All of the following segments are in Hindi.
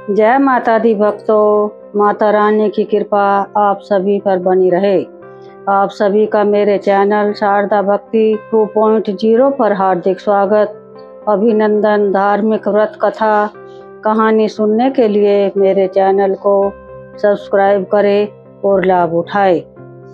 जय माता दी भक्तों, माता रानी की कृपा आप सभी पर बनी रहे। आप सभी का मेरे चैनल शारदा भक्ति 2.0 पर हार्दिक स्वागत, अभिनंदन। धार्मिक व्रत कथा कहानी सुनने के लिए मेरे चैनल को सब्सक्राइब करें और लाभ उठाएं।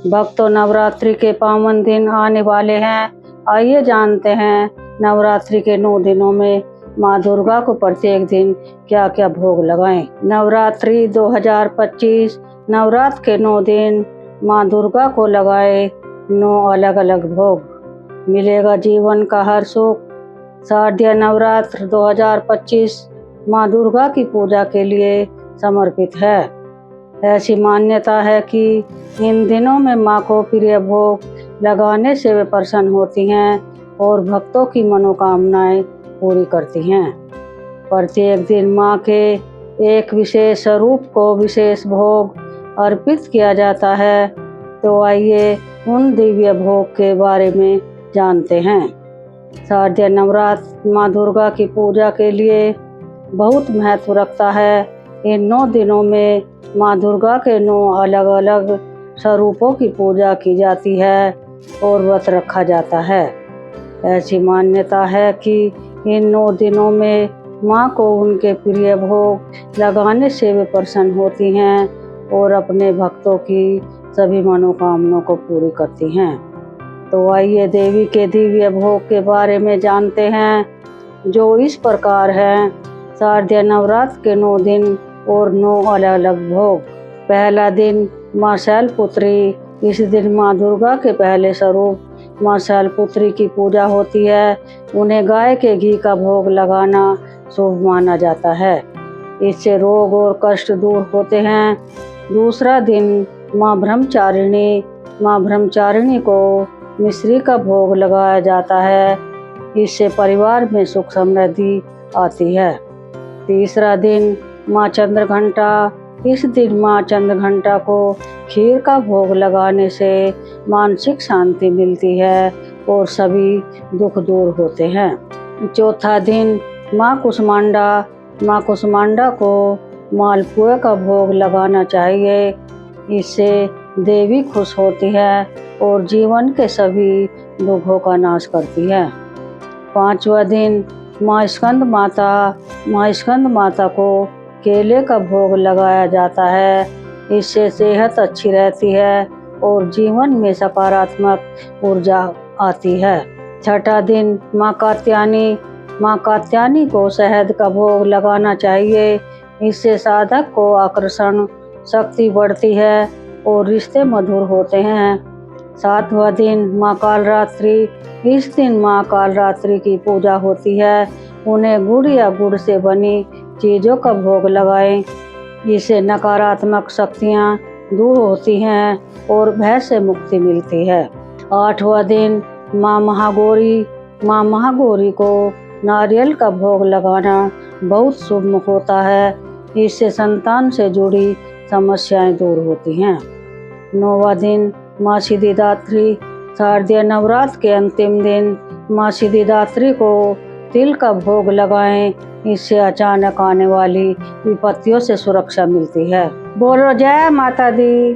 भक्तों, नवरात्रि के पावन दिन आने वाले हैं। आइए जानते हैं नवरात्रि के 9 दिनों में माँ दुर्गा को प्रत्येक दिन क्या क्या भोग लगाएं। नवरात्रि 2025 नवरात्र के 9 दिन माँ दुर्गा को लगाए 9 अलग अलग भोग, मिलेगा जीवन का हर सुख। शारदीय नवरात्र 2025 माँ दुर्गा की पूजा के लिए समर्पित है। ऐसी मान्यता है कि इन दिनों में माँ को प्रिय भोग लगाने से वे प्रसन्न होती हैं और भक्तों की मनोकामनाएं पूरी करती हैं। प्रत्येक दिन माँ के एक विशेष स्वरूप को विशेष भोग अर्पित किया जाता है। तो आइए उन दिव्य भोग के बारे में जानते हैं। शारदीय नवरात्र माँ दुर्गा की पूजा के लिए बहुत महत्व रखता है। इन 9 दिनों में माँ दुर्गा के 9 अलग अलग स्वरूपों की पूजा की जाती है और व्रत रखा जाता है। ऐसी मान्यता है कि इन 9 दिनों में माँ को उनके प्रिय भोग लगाने से वे प्रसन्न होती हैं और अपने भक्तों की सभी मनोकामनाओं को पूरी करती हैं। तो आइए देवी के दिव्य भोग के बारे में जानते हैं, जो इस प्रकार हैं। शारदीय नवरात्र के 9 दिन और 9 अलग अलग भोग। पहला दिन माँ शैलपुत्री। इस दिन माँ दुर्गा के पहले स्वरूप माँ शैलपुत्री की पूजा होती है। उन्हें गाय के घी का भोग लगाना शुभ माना जाता है। इससे रोग और कष्ट दूर होते हैं। दूसरा दिन माँ ब्रह्मचारिणी। माँ ब्रह्मचारिणी को मिश्री का भोग लगाया जाता है। इससे परिवार में सुख समृद्धि आती है। तीसरा दिन माँ चंद्रघंटा। इस दिन माँ चंद्रघंटा को खीर का भोग लगाने से मानसिक शांति मिलती है और सभी दुख दूर होते हैं। चौथा दिन माँ कुष्मांडा। माँ कुष्मांडा को मालपुए का भोग लगाना चाहिए। इससे देवी खुश होती है और जीवन के सभी दुखों का नाश करती है। पांचवा दिन माँ स्कंद माता। माँ स्कंद माता को केले का भोग लगाया जाता है। इससे सेहत अच्छी रहती है और जीवन में सकारात्मक ऊर्जा आती है। छठा दिन माँ कात्यायनी। माँ कात्यायनी को शहद का भोग लगाना चाहिए। इससे साधक को आकर्षण शक्ति बढ़ती है और रिश्ते मधुर होते हैं। सातवां दिन माँ कालरात्रि। इस दिन माँ कालरात्रि की पूजा होती है। उन्हें गुड़ या गुड़ से बनी चीज़ों का भोग लगाएं। इससे नकारात्मक शक्तियाँ दूर होती हैं और भय से मुक्ति मिलती है। आठवां दिन माँ महागौरी। माँ महागौरी को नारियल का भोग लगाना बहुत शुभ होता है। इससे संतान से जुड़ी समस्याएं दूर होती हैं। 9वां दिन माँ सिद्धिदात्री। शारदीय नवरात्र के अंतिम दिन माँ सिद्धिदात्री को तिल का भोग लगाएं। इससे अचानक आने वाली विपत्तियों से सुरक्षा मिलती है। बोलो जय माता दी।